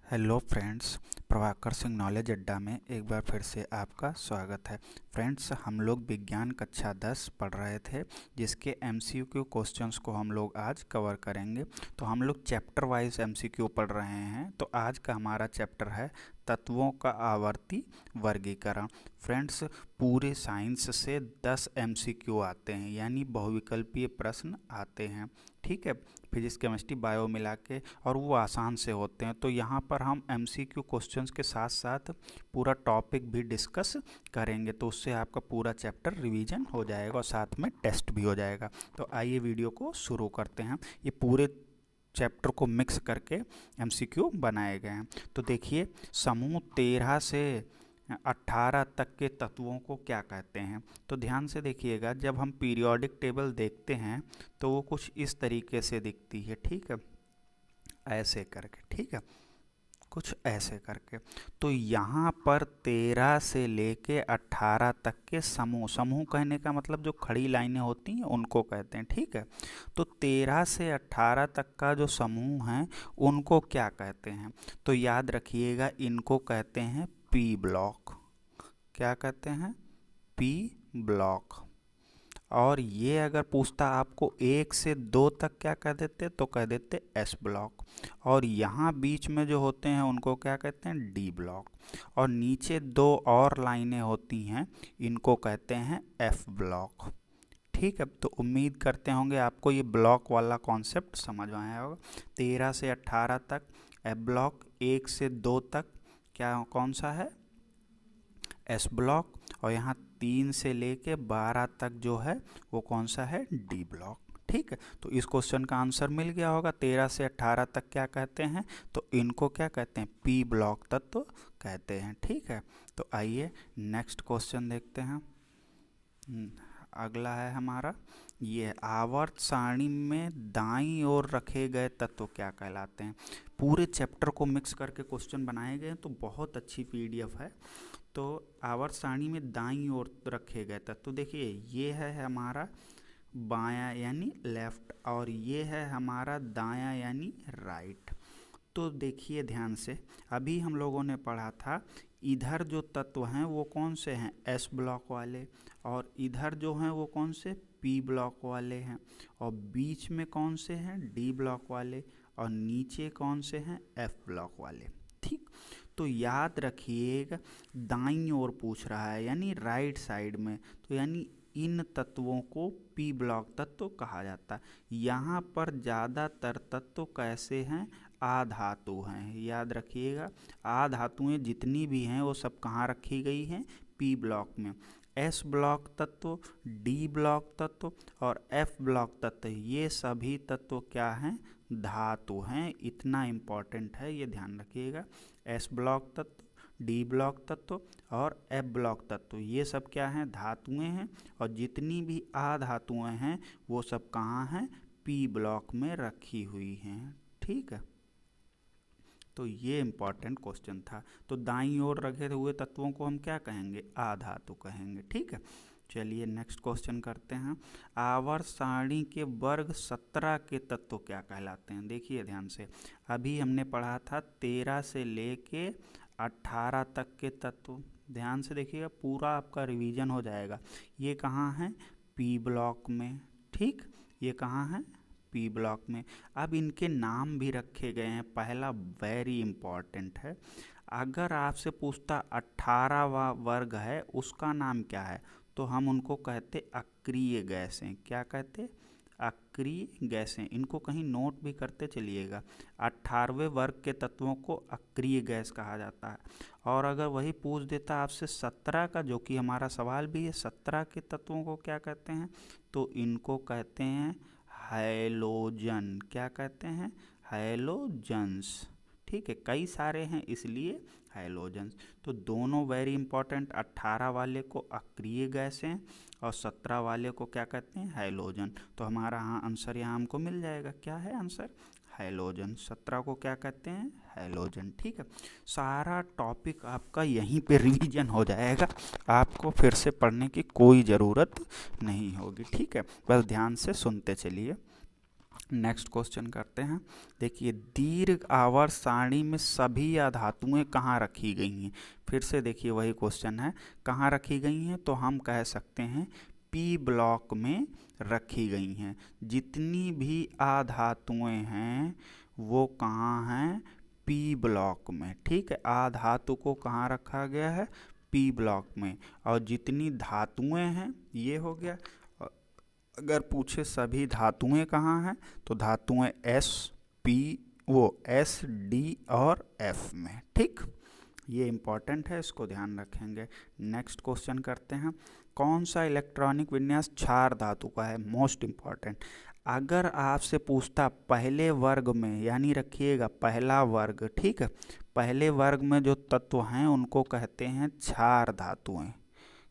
Hello friends, Prabhakar Singh knowledge अड्डा में एक बार फिर से आपका स्वागत है। फ्रेंड्स, हम लोग विज्ञान कक्षा 10 पढ़ रहे थे, जिसके एमसीक्यू क्वेश्चंस को हम लोग आज कवर करेंगे। तो हम लोग चैप्टर वाइज एमसीक्यू पढ़ रहे हैं। तो आज का हमारा चैप्टर है तत्वों का आवर्ती वर्गीकरण। फ्रेंड्स, पूरे साइंस से 10 एमसीक्यू आते हैं, यानी बहुविकल्पीय प्रश्न आते हैं। ठीक है, फिजिक्स केमिस्ट्री बायो मिला के, और वो आसान से होते हैं। तो यहाँ पर हम एमसीक्यू क्वेश्चंस के साथ साथ पूरा टॉपिक भी डिस्कस करेंगे, तो उससे आपका पूरा चैप्टर रिवीजन हो जाएगा और साथ में टेस्ट भी हो जाएगा। तो आइए वीडियो को शुरू करते हैं। ये पूरे चैप्टर को मिक्स करके एमसीक्यू बनाए गए हैं। तो देखिए, समूह 13 से 18 तक के तत्वों को क्या कहते हैं। तो ध्यान से देखिएगा, जब हम पीरियोडिक टेबल देखते हैं तो वो कुछ इस तरीके से दिखती है। ठीक है, ऐसे करके, ठीक है, कुछ ऐसे करके। तो यहाँ पर 13 से लेके 18 तक के समूह, समूह कहने का मतलब जो खड़ी लाइनें होती हैं उनको कहते हैं। ठीक है, तो 13 से 18 तक का जो समूह है उनको क्या कहते हैं। तो याद रखिएगा, इनको कहते हैं पी ब्लॉक। क्या कहते हैं? P block. और ये अगर पूछता आपको 1 से 2 तक क्या कह देते, तो कह देते एस ब्लॉक। और यहाँ बीच में जो होते हैं उनको क्या कहते हैं? D block. और नीचे 2 और लाइनें होती हैं, इनको कहते हैं एफ ब्लॉक। ठीक है, तो उम्मीद करते होंगे आपको ये ब्लॉक वाला कॉन्सेप्ट समझ में आया होगा। 13 से 18 तक एफ ब्लॉक, 1 से 2 तक क्या कौन सा है? S block. और यहाँ 3 से लेके 12 तक जो है वो कौन सा है? D block. ठीक है, तो इस क्वेश्चन का आंसर मिल गया होगा। 13 से 18 तक क्या कहते हैं? तो इनको क्या कहते हैं? पी ब्लॉक तत्व कहते हैं। ठीक है, तो आइए नेक्स्ट क्वेश्चन देखते हैं। अगला है हमारा, ये आवर्त सारणी में दाईं ओर रखे गए तत्व क्या कहलाते हैं। पूरे चैप्टर को मिक्स करके क्वेश्चन बनाए गए हैं, तो बहुत अच्छी पीडीएफ है। तो आवर्त सारणी में दाईं ओर रखे गए तत्व, देखिए ये है हमारा बायां यानी लेफ्ट, और ये है हमारा दायां यानी राइट। तो देखिए ध्यान से, अभी हम लोगों ने पढ़ा था इधर जो तत्व हैं वो कौन से हैं? एस ब्लॉक वाले। और इधर जो हैं वो कौन से? पी ब्लॉक वाले हैं। और बीच में कौन से हैं? डी ब्लॉक वाले। और नीचे कौन से हैं? एफ ब्लॉक वाले। ठीक, तो याद रखिएगा, दाईं ओर पूछ रहा है यानी राइट साइड में, तो यानी इन तत्वों को पी ब्लॉक तत्व कहा जाता है। यहाँ पर ज़्यादातर तत्व कैसे हैं? आधातु हैं। याद रखिएगा, आधातुएं जितनी भी हैं वो सब कहाँ रखी गई हैं? पी ब्लॉक में। एस ब्लॉक तत्व, डी ब्लॉक तत्व और एफ ब्लॉक तत्व, ये सभी तत्व क्या हैं? धातु हैं। इतना इम्पॉर्टेंट है, ये ध्यान रखिएगा। एस ब्लॉक तत्व, डी ब्लॉक तत्व और एफ ब्लॉक तत्व, ये सब क्या हैं? धातुएं हैं। और जितनी भी अधातुएं हैं वो सब कहाँ हैं? पी ब्लॉक में रखी हुई हैं। ठीक है, तो ये इम्पॉर्टेंट क्वेश्चन था। तो दाईं ओर रखे हुए तत्वों को हम क्या कहेंगे? आधातु कहेंगे। ठीक है, चलिए नेक्स्ट क्वेश्चन करते हैं। आवर्त सारणी के वर्ग 17 के तत्व क्या कहलाते हैं। देखिए ध्यान से, अभी हमने पढ़ा था 13 से लेके 18 तक के तत्व। ध्यान से देखिएगा, पूरा आपका रिवीजन हो जाएगा। ये कहाँ है? पी ब्लॉक में। ठीक, ये कहाँ है? पी ब्लॉक में। अब इनके नाम भी रखे गए हैं। पहला वेरी इंपॉर्टेंट है, अगर आपसे पूछता 18वां वर्ग है उसका नाम क्या है, तो हम उनको कहते अक्रिय गैसें। क्या कहते? अक्रिय गैसें। इनको कहीं नोट भी करते चलिएगा। 18वें वर्ग के तत्वों को अक्रिय गैस कहा जाता है। और अगर वही पूछ देता आपसे 17 का, जो कि हमारा सवाल भी है, 17 के तत्वों को क्या कहते हैं, तो इनको कहते हैं हैलोजन। क्या कहते हैं? हैलोजन्स। ठीक है, कई सारे हैं इसलिए हैलोजन्स। तो दोनों वेरी इंपॉर्टेंट, 18 वाले को अक्रिय गैस हैं और 17 वाले को क्या कहते हैं? हैलोजन। तो हमारा हाँ आंसर यहाँ हमको मिल जाएगा। क्या है आंसर? हैलोजन। 17 को क्या कहते हैं? हैलोजन। ठीक है, सारा टॉपिक आपका यहीं पे रिवीजन हो जाएगा, आपको फिर से पढ़ने की कोई ज़रूरत नहीं होगी। ठीक है, बस ध्यान से सुनते चलिए। नेक्स्ट क्वेश्चन करते हैं। देखिए, दीर्घ आवर्त सारणी में सभी धातुएं कहाँ रखी गई हैं। फिर से देखिए वही क्वेश्चन है, कहाँ रखी गई हैं, तो हम कह सकते हैं पी ब्लॉक में रखी गई हैं। जितनी भी अधातुएं हैं वो कहाँ हैं, पी ब्लॉक में। ठीक है, अधातु को कहाँ रखा गया है, पी ब्लॉक में। और जितनी धातुएं हैं ये हो गया। अगर पूछे सभी धातुएं कहाँ हैं, तो धातुएं एस पी एस डी और एफ में। ठीक, ये इम्पॉर्टेंट है, इसको ध्यान रखेंगे। नेक्स्ट क्वेश्चन करते हैं। कौन सा इलेक्ट्रॉनिक विन्यास क्षार धातु का है, मोस्ट इम्पॉर्टेंट। अगर आपसे पूछता पहले वर्ग में, यानी रखिएगा पहला वर्ग, ठीक है, पहले वर्ग में जो तत्व हैं उनको कहते हैं क्षार धातुएं।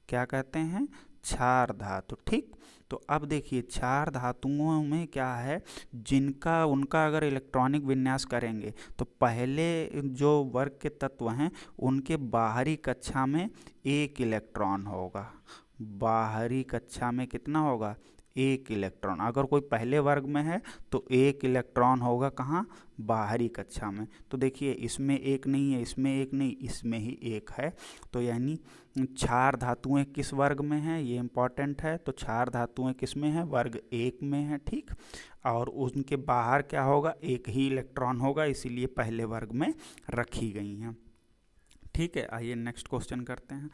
क्या कहते हैं, क्षार धातु। ठीक, तो अब देखिए क्षार धातुओं में क्या है, जिनका उनका अगर इलेक्ट्रॉनिक विन्यास करेंगे तो पहले जो वर्ग के तत्व हैं उनके बाहरी कक्षा में एक इलेक्ट्रॉन होगा। बाहरी कक्षा में कितना होगा, एक इलेक्ट्रॉन। अगर कोई पहले वर्ग में है तो एक इलेक्ट्रॉन होगा कहाँ, बाहरी कक्षा में। तो देखिए इसमें एक नहीं है, इसमें एक नहीं, इसमें ही एक है। तो यानी क्षार धातुएं किस वर्ग में हैं, ये इंपॉर्टेंट है। तो क्षार धातुएं किस में है, वर्ग एक में है। ठीक, और उनके बाहर क्या होगा, एक ही इलेक्ट्रॉन होगा, इसीलिए पहले वर्ग में रखी गई हैं। ठीक है, आइए नेक्स्ट क्वेश्चन करते हैं।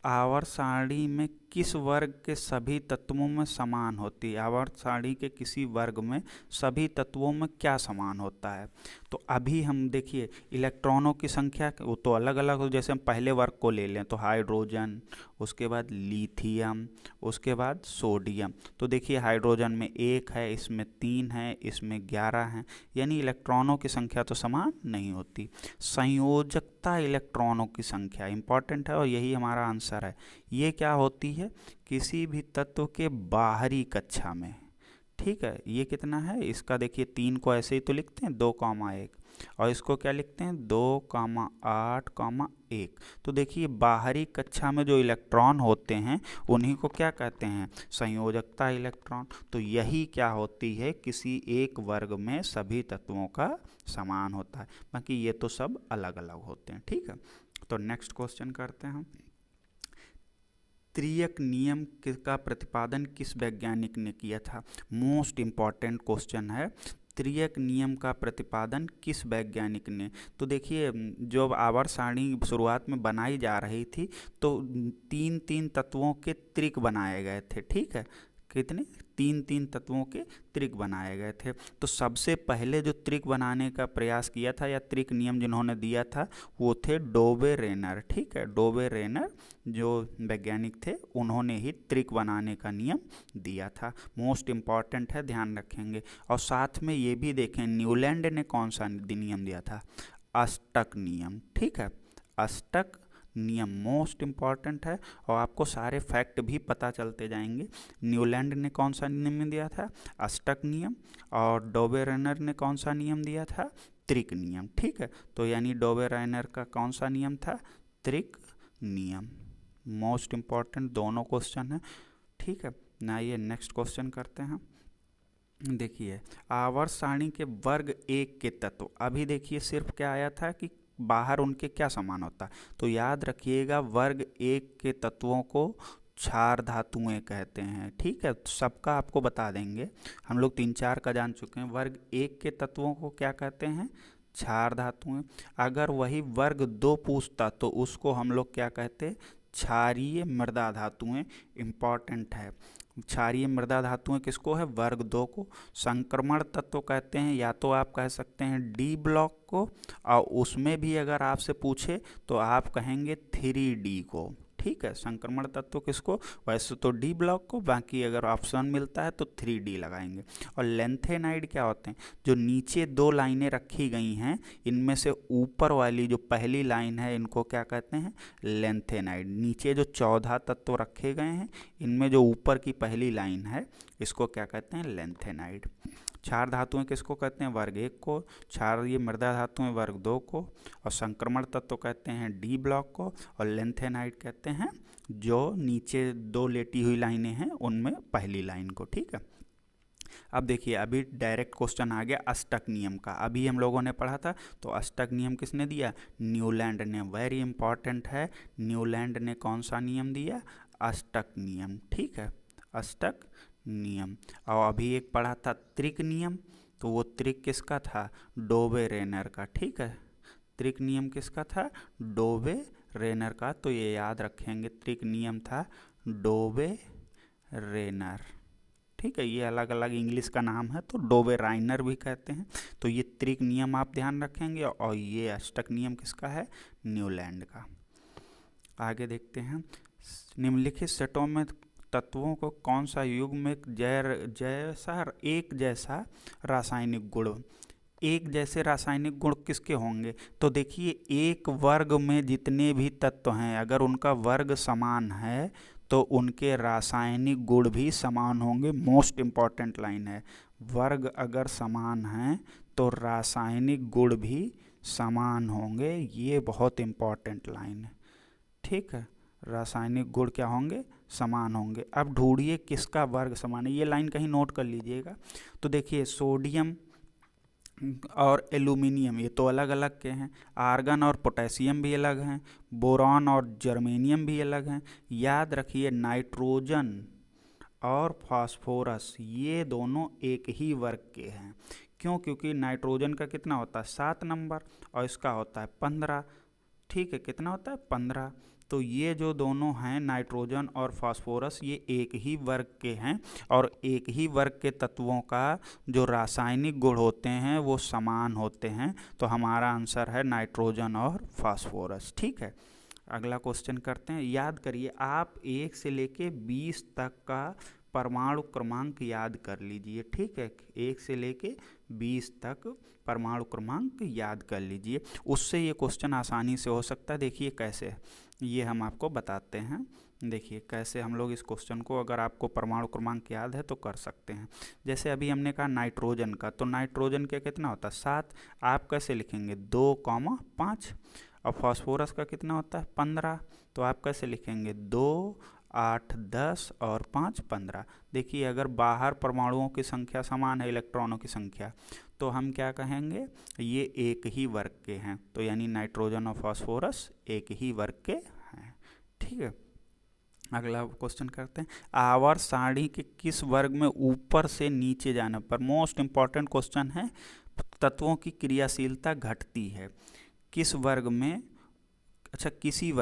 आवर्त सारणी में किस वर्ग के सभी तत्वों में समान होती है। आवर्त सारणी के किसी वर्ग में सभी तत्वों में क्या समान होता है। तो अभी हम देखिए इलेक्ट्रॉनों की संख्या वो तो अलग अलग हो। जैसे हम पहले वर्ग को ले लें तो हाइड्रोजन, उसके बाद लिथियम, उसके बाद सोडियम। तो देखिए हाइड्रोजन में एक है, इसमें 3 है, इसमें 11 हैं, यानी इलेक्ट्रॉनों की संख्या तो समान नहीं होती। संयोजकता इलेक्ट्रॉनों की संख्या इंपॉर्टेंट है और यही हमारा आंसर है। ये क्या होती है, किसी भी तत्व के बाहरी कक्षा में। ठीक है, ये कितना है, इसका देखिए 3 को ऐसे ही तो लिखते हैं 2,1, और इसको क्या लिखते हैं 2,8,1। तो देखिए बाहरी कक्षा में जो इलेक्ट्रॉन होते हैं उन्हीं को क्या कहते हैं, संयोजकता इलेक्ट्रॉन। तो यही क्या होती है, किसी एक वर्ग में सभी तत्वों का समान होता है, बाकी ये तो सब अलग अलग होते हैं। ठीक है, तो नेक्स्ट क्वेश्चन करते हैं हम। त्रियक नियम का प्रतिपादन किस वैज्ञानिक ने किया था। मोस्ट इम्पॉर्टेंट क्वेश्चन है, त्रियक नियम का प्रतिपादन किस वैज्ञानिक ने। तो देखिए जब आवर्त सारणी शुरुआत में बनाई जा रही थी तो 3-3 तत्वों के त्रिक बनाए गए थे। ठीक है, कितने, 3-3 तत्वों के त्रिक बनाए गए थे। तो सबसे पहले जो त्रिक बनाने का प्रयास किया था या त्रिक नियम जिन्होंने दिया था वो थे डोबे रेनर। ठीक है, डोबे रेनर जो वैज्ञानिक थे उन्होंने ही त्रिक बनाने का नियम दिया था। मोस्ट इम्पॉर्टेंट है, ध्यान रखेंगे। और साथ में ये भी देखें न्यूलैंड ने कौन सा नियम दिया था, अष्टक नियम। ठीक है, अष्टक नियम मोस्ट इम्पॉर्टेंट है और आपको सारे फैक्ट भी पता चलते जाएंगे। न्यूलैंड ने कौन सा नियम दिया था, अष्टक नियम, और डोबे रेनर ने कौन सा नियम दिया था, त्रिक नियम। ठीक है, तो यानी डोबे रेनर का कौन सा नियम था, त्रिक नियम। मोस्ट इम्पॉर्टेंट दोनों क्वेश्चन है। ठीक है ना, ये नेक्स्ट क्वेश्चन करते हैं। देखिए आवर्त सारणी के वर्ग एक के तत्व, अभी देखिए सिर्फ क्या आया था कि बाहर उनके क्या समान होता है। तो याद रखिएगा वर्ग एक के तत्वों को क्षार धातुएं कहते हैं। ठीक है, तो सबका आपको बता देंगे, हम लोग 3-4 का जान चुके हैं। वर्ग एक के तत्वों को क्या कहते हैं, क्षार धातुएं। अगर वही वर्ग 2 पूछता तो उसको हम लोग क्या कहते, क्षारीय मृदा धातुएं। इंपॉर्टेंट है, क्षारीय मृदा धातुएं किसको है, वर्ग 2 को। संक्रमण तत्व कहते हैं, या तो आप कह सकते हैं डी ब्लॉक को, और उसमें भी अगर आपसे पूछे तो आप कहेंगे 3D को। ठीक है, संक्रमण तत्व किसको, वैसे तो डी ब्लॉक को, बाकी अगर ऑप्शन मिलता है तो 3D लगाएंगे। और लेंथेनाइड क्या होते हैं, जो नीचे 2 लाइनें रखी गई हैं इनमें से ऊपर वाली जो पहली लाइन है इनको क्या कहते हैं, लेंथेनाइड। नीचे जो 14 तत्व रखे गए हैं इनमें जो ऊपर की पहली लाइन है इसको क्या कहते हैं, लेंथेनाइड। क्षार धातुएं किसको कहते हैं, वर्ग 1 को। क्षारीय मृदा धातुएं वर्ग 2 को। और संक्रमण तत्व कहते हैं डी ब्लॉक को। और लेंथेनाइड कहते हैं जो नीचे 2 लेटी हुई लाइनें हैं उनमें पहली लाइन को। ठीक है, अब देखिए अभी डायरेक्ट क्वेश्चन आ गया अष्टक नियम का, अभी हम लोगों ने पढ़ा था। तो अष्टक नियम किसने दिया? न्यूलैंड ने। वेरी इंपॉर्टेंट है, न्यूलैंड ने कौन सा नियम दिया? अष्टक नियम। ठीक है, अष्टक नियम। और अभी एक पढ़ा था त्रिक नियम, तो वो त्रिक किसका था? डोबे रेनर का। ठीक है, त्रिक नियम किसका था? डोबे रेनर का। तो ये याद रखेंगे, त्रिक नियम था डोबे रेनर। ठीक है, ये अलग अलग इंग्लिश का नाम है, तो डोबे राइनर भी कहते हैं। तो ये त्रिक नियम आप ध्यान रखेंगे, और ये अष्टक नियम किसका है? न्यूलैंड का। आगे देखते हैं, निम्नलिखित सेटों में तत्वों को कौन सा युग्म एक जैसा रासायनिक गुण, एक जैसे रासायनिक गुण किसके होंगे? तो देखिए एक वर्ग में जितने भी तत्व हैं अगर उनका वर्ग समान है तो उनके रासायनिक गुण भी समान होंगे। मोस्ट इम्पॉर्टेंट लाइन है, वर्ग अगर समान हैं तो रासायनिक गुण भी समान होंगे। ये बहुत इम्पॉर्टेंट लाइन है। ठीक है, रासायनिक गुण क्या होंगे? समान होंगे। अब ढूंढिए किसका वर्ग समान है, ये लाइन कहीं नोट कर लीजिएगा। तो देखिए सोडियम और एल्यूमिनियम ये तो अलग अलग के हैं, आर्गन और पोटेशियम भी अलग हैं, बोरॉन और जर्मेनियम भी अलग हैं। याद रखिए नाइट्रोजन और फास्फोरस ये दोनों एक ही वर्ग के हैं। क्यों? क्योंकि नाइट्रोजन का कितना होता है? 7 नंबर, और इसका होता है 15। ठीक है, कितना होता है? 15। तो ये जो दोनों हैं नाइट्रोजन और फास्फोरस ये एक ही वर्ग के हैं, और एक ही वर्ग के तत्वों का जो रासायनिक गुण होते हैं वो समान होते हैं। तो हमारा आंसर है नाइट्रोजन और फास्फोरस। ठीक है, अगला क्वेश्चन करते हैं। याद करिए, आप 1 से लेके 20 तक का परमाणु क्रमांक याद कर लीजिए। ठीक है, 1 से लेके 20 तक परमाणु क्रमांक याद कर लीजिए, उससे ये क्वेश्चन आसानी से हो सकता है। देखिए कैसे, ये हम आपको बताते हैं। देखिए कैसे हम लोग इस क्वेश्चन को, अगर आपको परमाणु क्रमांक याद है तो कर सकते हैं। जैसे अभी हमने कहा नाइट्रोजन का, तो नाइट्रोजन का कितना होता है? 7। आप कैसे लिखेंगे? 2,5। और फास्फोरस का कितना होता है? 15। तो आप कैसे लिखेंगे? 2, 8, 10 और 5, 15। देखिए अगर बाहर परमाणुओं की संख्या समान है, इलेक्ट्रॉनों की संख्या, तो हम क्या कहेंगे? ये एक ही वर्ग के हैं। तो यानी नाइट्रोजन और फास्फोरस एक ही वर्ग के हैं। ठीक है, अगला क्वेश्चन करते हैं। आवर्त सारणी के किस वर्ग में ऊपर से नीचे जाने पर, मोस्ट इंपॉर्टेंट क्वेश्चन है, तत्वों की क्रियाशीलता घटती है? किस वर्ग में? अच्छा, किसी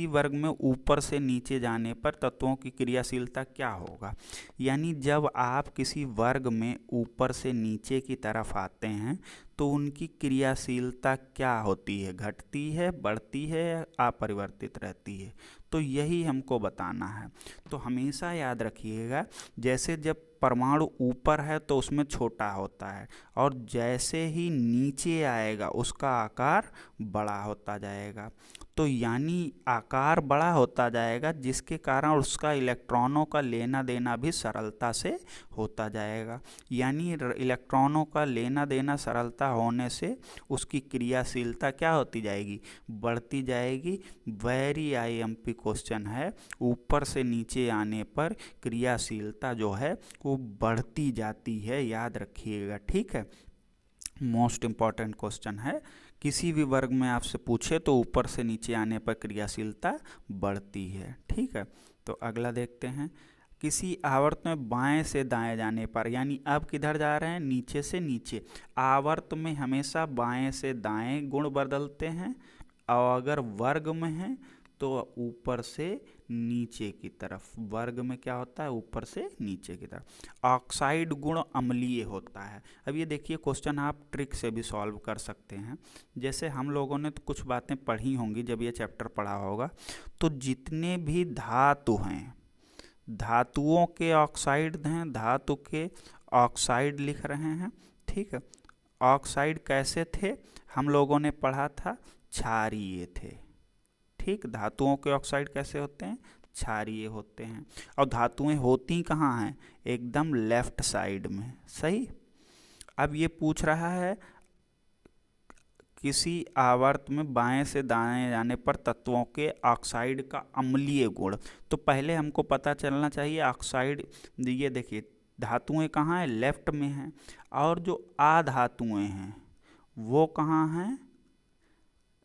वर्ग में ऊपर से नीचे जाने पर तत्वों की क्रियाशीलता क्या होगा? यानी जब आप किसी वर्ग में ऊपर से नीचे की तरफ आते हैं तो उनकी क्रियाशीलता क्या होती है? घटती है, बढ़ती है, या अपरिवर्तित रहती है? तो यही हमको बताना है। तो हमेशा याद रखिएगा, जैसे जब परमाणु ऊपर है तो उसमें छोटा होता है, और जैसे ही नीचे आएगा उसका आकार बड़ा होता जाएगा। तो यानी आकार बड़ा होता जाएगा जिसके कारण उसका इलेक्ट्रॉनों का लेना देना भी सरलता से होता जाएगा। यानी इलेक्ट्रॉनों का लेना देना सरलता होने से उसकी क्रियाशीलता क्या होती जाएगी? बढ़ती जाएगी। वेरी आईएमपी क्वेश्चन है, ऊपर से नीचे आने पर क्रियाशीलता जो है वो बढ़ती जाती है, याद रखिएगा। ठीक है, मोस्ट इम्पॉर्टेंट क्वेश्चन है। किसी भी वर्ग में आपसे पूछे तो ऊपर से नीचे आने पर क्रियाशीलता बढ़ती है। ठीक है, तो अगला देखते हैं। किसी आवर्त में बाएं से दाएं जाने पर, यानी अब किधर जा रहे हैं? नीचे से नीचे। आवर्त में हमेशा बाएं से दाएं गुण बदलते हैं, और अगर वर्ग में है तो ऊपर से नीचे की तरफ। वर्ग में क्या होता है? ऊपर से नीचे की तरफ। ऑक्साइड गुण अम्लीय होता है। अब ये देखिए क्वेश्चन आप ट्रिक से भी सॉल्व कर सकते हैं। जैसे हम लोगों ने तो कुछ बातें पढ़ी होंगी जब ये चैप्टर पढ़ा होगा, तो जितने भी धातु हैं, धातुओं के ऑक्साइड हैं, धातु के ऑक्साइड लिख रहे हैं। ठीक है, ऑक्साइड कैसे थे? हम लोगों ने पढ़ा था, क्षारीय थे। ठीक, धातुओं के ऑक्साइड कैसे होते हैं? क्षारीय होते हैं। और धातुएं होती कहाँ हैं? एकदम लेफ्ट साइड में। सही। अब ये पूछ रहा है किसी आवर्त में बाएं से दाएं जाने पर तत्वों के ऑक्साइड का अम्लीय गुण। तो पहले हमको पता चलना चाहिए ऑक्साइड, ये देखिए धातुएं कहाँ हैं, लेफ्ट में हैं, और जो अधातुएं हैं वो कहाँ हैं,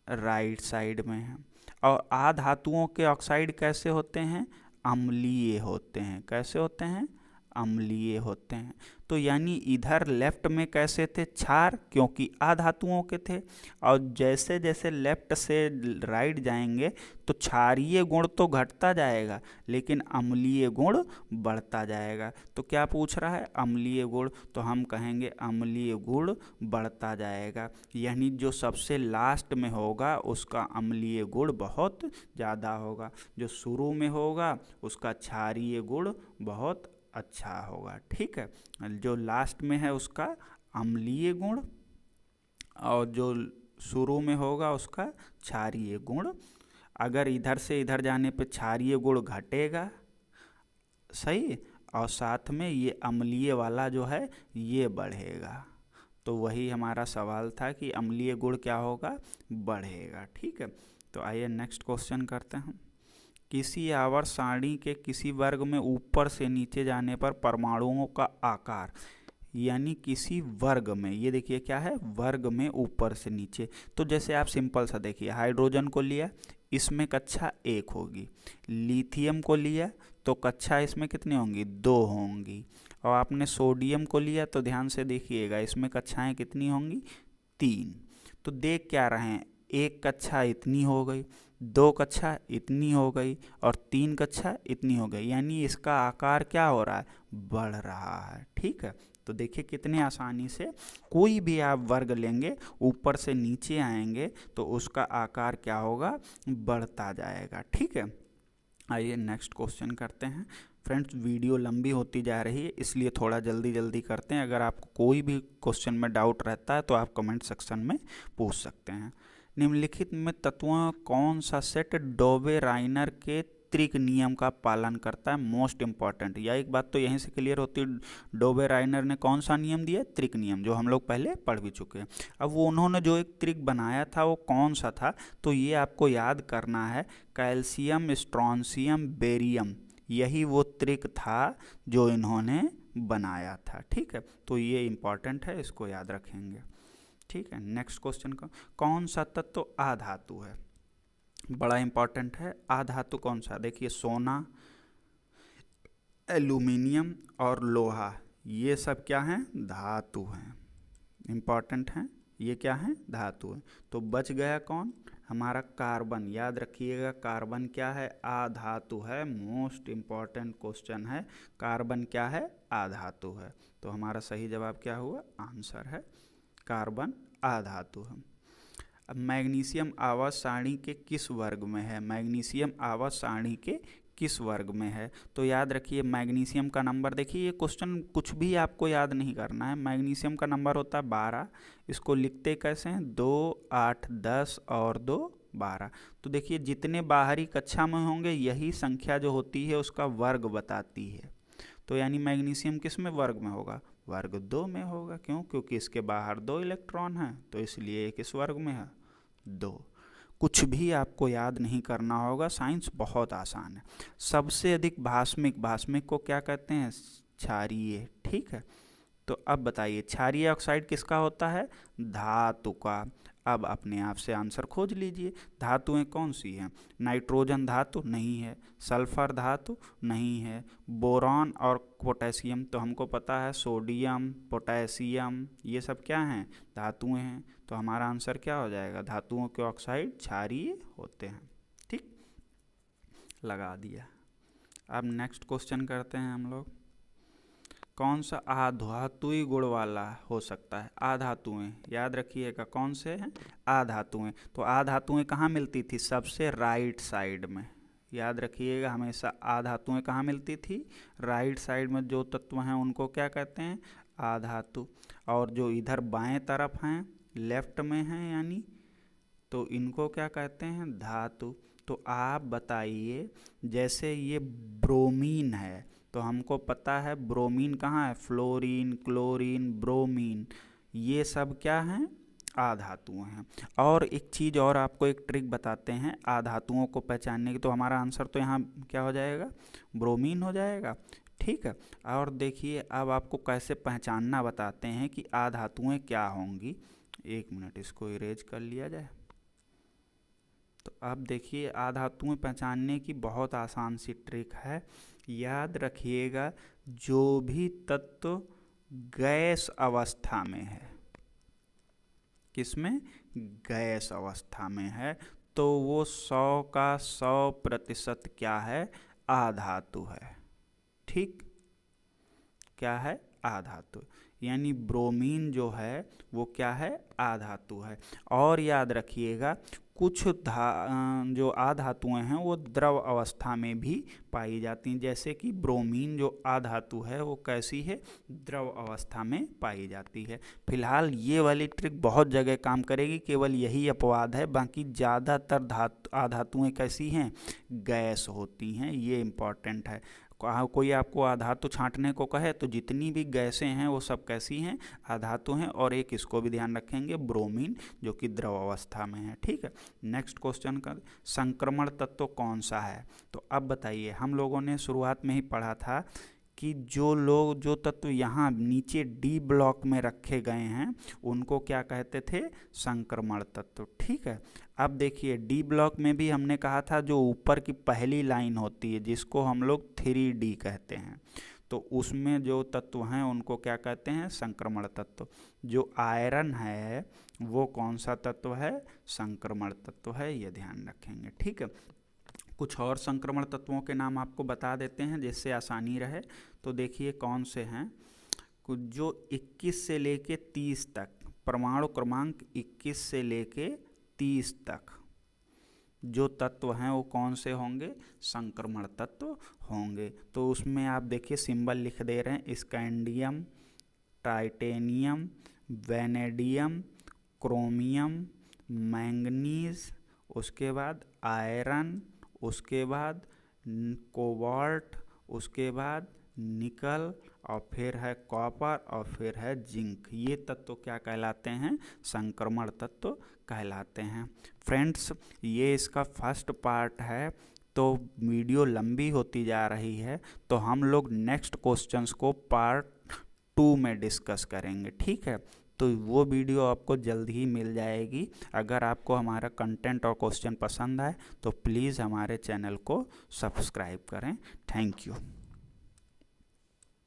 राइट साइड में हैं। और अधातुओं के ऑक्साइड कैसे होते हैं, अम्लीय होते हैं। कैसे होते हैं, अम्लीय होते हैं। तो यानी इधर लेफ्ट में कैसे थे, क्षार, क्योंकि अधातुओं के थे, और जैसे जैसे लेफ्ट से राइट जाएंगे तो क्षारीय गुण तो घटता जाएगा लेकिन अम्लीय गुण बढ़ता जाएगा। तो क्या पूछ रहा है, अम्लीय गुण, तो हम कहेंगे अम्लीय गुण बढ़ता जाएगा, यानी जो सबसे लास्ट में होगा उसका अम्लीय गुण बहुत ज़्यादा होगा, जो शुरू में होगा उसका क्षारीय गुण बहुत अच्छा होगा। ठीक है, जो लास्ट में है उसका अम्लीय गुण, और जो शुरू में होगा उसका क्षारीय गुण। अगर इधर से इधर जाने पे क्षारीय गुण घटेगा, सही, और साथ में ये अम्लीय वाला जो है ये बढ़ेगा। तो वही हमारा सवाल था कि अम्लीय गुण क्या होगा, बढ़ेगा। ठीक है, तो आइए नेक्स्ट क्वेश्चन करते हैं। किसी आवर्त सारणी के किसी वर्ग में ऊपर से नीचे जाने पर परमाणुओं का आकार, यानी किसी वर्ग में, ये देखिए क्या है, वर्ग में ऊपर से नीचे। तो जैसे आप सिंपल सा देखिए, हाइड्रोजन को लिया, इसमें कक्षा 1 होगी, लिथियम को लिया तो कक्षा इसमें कितनी होंगी, 2 होंगी, और आपने सोडियम को लिया तो ध्यान से देखिएगा इसमें कक्षाएं कितनी होंगी, 3। तो देख क्या रहे हैं, एक कक्षा इतनी हो गई, 2 कक्षा इतनी हो गई, और 3 कक्षा इतनी हो गई, यानी इसका आकार क्या हो रहा है, बढ़ रहा है। ठीक है, तो देखिए कितने आसानी से कोई भी आप वर्ग लेंगे ऊपर से नीचे आएंगे तो उसका आकार क्या होगा, बढ़ता जाएगा। ठीक है, आइए नेक्स्ट क्वेश्चन करते हैं। फ्रेंड्स, वीडियो लंबी होती जा रही है इसलिए थोड़ा जल्दी जल्दी करते हैं। अगर आपको कोई भी क्वेश्चन में डाउट रहता है तो आप कमेंट सेक्शन में पूछ सकते हैं। निम्नलिखित में तत्वों कौन सा सेट डोबे राइनर के त्रिक नियम का पालन करता है, मोस्ट इंपॉर्टेंट। या एक बात तो यहीं से क्लियर होती है, डोबे राइनर ने कौन सा नियम दिया, त्रिक नियम, जो हम लोग पहले पढ़ भी चुके हैं। अब वो उन्होंने जो एक त्रिक बनाया था वो कौन सा था, तो ये आपको याद करना है, कैल्शियम स्ट्रॉन्सियम बेरियम, यही वो त्रिक था जो इन्होंने बनाया था। ठीक है, तो ये इंपॉर्टेंट है, इसको याद रखेंगे। ठीक है, नेक्स्ट क्वेश्चन का, कौन सा तत्व अधातु है, बड़ा इंपॉर्टेंट है। अधातु कौन सा, देखिए सोना, एल्यूमिनियम और लोहा, ये सब क्या हैं, धातु हैं, इंपॉर्टेंट हैं, ये क्या हैं, धातु हैं। तो बच गया कौन, हमारा कार्बन। याद रखिएगा कार्बन क्या है, अधातु है, मोस्ट इंपॉर्टेंट क्वेश्चन है, कार्बन क्या है, अधातु है। तो हमारा सही जवाब क्या हुआ, आंसर है कार्बन अधातु है। अब मैग्नीशियम आवर्त सारणी के किस वर्ग में है, मैग्नीशियम आवर्त सारणी के किस वर्ग में है, तो याद रखिए मैग्नीशियम का नंबर, देखिए ये क्वेश्चन कुछ भी आपको याद नहीं करना है, मैग्नीशियम का नंबर होता है 12, इसको लिखते कैसे हैं, 2, 8, 10 और 2, 12। तो देखिए जितने बाहरी कक्षा में होंगे यही संख्या जो होती है उसका वर्ग बताती है। तो यानी मैग्नीशियम किस में वर्ग में होगा, वर्ग 2 में होगा। क्यों, क्योंकि इसके बाहर 2 इलेक्ट्रॉन हैं, तो इसलिए किस वर्ग में है, 2। कुछ भी आपको याद नहीं करना होगा, साइंस बहुत आसान है। सबसे अधिक भास्मिक, भास्मिक को क्या कहते हैं, क्षारीय। ठीक है, तो अब बताइए क्षारीय ऑक्साइड किसका होता है, धातु का। अब अपने आप से आंसर खोज लीजिए, धातुएं कौन सी हैं, नाइट्रोजन धातु नहीं है, सल्फर धातु नहीं है, बोरॉन और पोटेशियम तो हमको पता है, सोडियम, पोटेशियम, ये सब क्या हैं, धातुएं हैं। तो हमारा आंसर क्या हो जाएगा, धातुओं के ऑक्साइड क्षारीय होते हैं। ठीक, लगा दिया। अब नेक्स्ट क्वेश्चन करते हैं हम लोग, कौन सा अधातुई गुण वाला हो सकता है, अधातुएं, याद रखिएगा कौन से हैं, अधातुएं। तो अधातुएं कहाँ मिलती थी, सबसे राइट साइड में, याद रखिएगा हमेशा अधातुएं कहाँ मिलती थी, राइट साइड में जो तत्व हैं उनको क्या कहते हैं, अधातु। और जो इधर बाएं तरफ हैं, लेफ्ट में हैं यानी, तो इनको क्या कहते हैं, धातु। तो आप बताइए, जैसे ये ब्रोमीन है तो हमको पता है ब्रोमीन कहाँ है, फ्लोरीन, क्लोरीन, ब्रोमीन, ये सब क्या हैं, अधातुएं हैं। और एक चीज़ और आपको एक ट्रिक बताते हैं अधातुओं को पहचानने की, तो हमारा आंसर तो यहाँ क्या हो जाएगा, ब्रोमीन हो जाएगा। ठीक है। और देखिए अब आपको कैसे पहचानना बताते हैं कि आधातुएं क्या होंगी। एक मिनट, इसको इरेज कर लिया जाए। तो अब देखिए आधातुएं पहचानने की बहुत आसान सी ट्रिक है। याद रखिएगा, जो भी तत्व गैस अवस्था में है, किसमें, गैस अवस्था में है, तो वो 100 का 100% क्या है, आधातु है। ठीक, क्या है, आधातु। यानी ब्रोमीन जो है वो क्या है, आधातु है। और याद रखिएगा कुछ जो आधातुएं हैं वो द्रव अवस्था में भी पाई जाती हैं। जैसे कि ब्रोमीन जो आधातु है वो कैसी है, द्रव अवस्था में पाई जाती है। फिलहाल ये वाली ट्रिक बहुत जगह काम करेगी, केवल यही अपवाद है, बाकी ज़्यादातर आधातुएं कैसी हैं, गैस होती हैं। ये इम्पॉर्टेंट है। कोई आपको आधातु छांटने को कहे तो जितनी भी गैसें हैं वो सब कैसी हैं, आधातु हैं। और एक इसको भी ध्यान रखेंगे, ब्रोमीन, जो कि द्रव अवस्था में है। ठीक है, नेक्स्ट क्वेश्चन का, संक्रमण तत्व कौन सा है। तो अब बताइए, हम लोगों ने शुरुआत में ही पढ़ा था कि जो तत्व यहाँ नीचे डी ब्लॉक में रखे गए हैं उनको क्या कहते थे, संक्रमण तत्व। ठीक है, अब देखिए डी ब्लॉक में भी हमने कहा था जो ऊपर की पहली लाइन होती है जिसको हम लोग 3D कहते हैं, तो उसमें जो तत्व हैं उनको क्या कहते हैं, संक्रमण तत्व। जो आयरन है वो कौन सा तत्व है, संक्रमण तत्व है, ये ध्यान रखेंगे। ठीक है, कुछ और संक्रमण तत्वों के नाम आपको बता देते हैं जिससे आसानी रहे। तो देखिए कौन से हैं, कुछ जो 21 से लेके 30 तक, परमाणु क्रमांक 21 से लेके 30 तक जो तत्व हैं वो कौन से होंगे, संक्रमण तत्व होंगे। तो उसमें आप देखिए सिंबल लिख दे रहे हैं, scandium, titanium, vanadium, chromium, manganese, उसके बाद आयरन, उसके बाद कोबाल्ट, उसके बाद निकल, और फिर है कॉपर, और फिर है जिंक। ये तत्व क्या कहलाते हैं, संक्रमण तत्व कहलाते हैं। फ्रेंड्स, ये इसका फर्स्ट पार्ट है, तो वीडियो लंबी होती जा रही है, तो हम लोग नेक्स्ट क्वेश्चंस को पार्ट 2 में डिस्कस करेंगे। ठीक है, तो वो वीडियो आपको जल्द ही मिल जाएगी। अगर आपको हमारा कंटेंट और क्वेश्चन पसंद आए तो प्लीज़ हमारे चैनल को सब्सक्राइब करें। Thank you.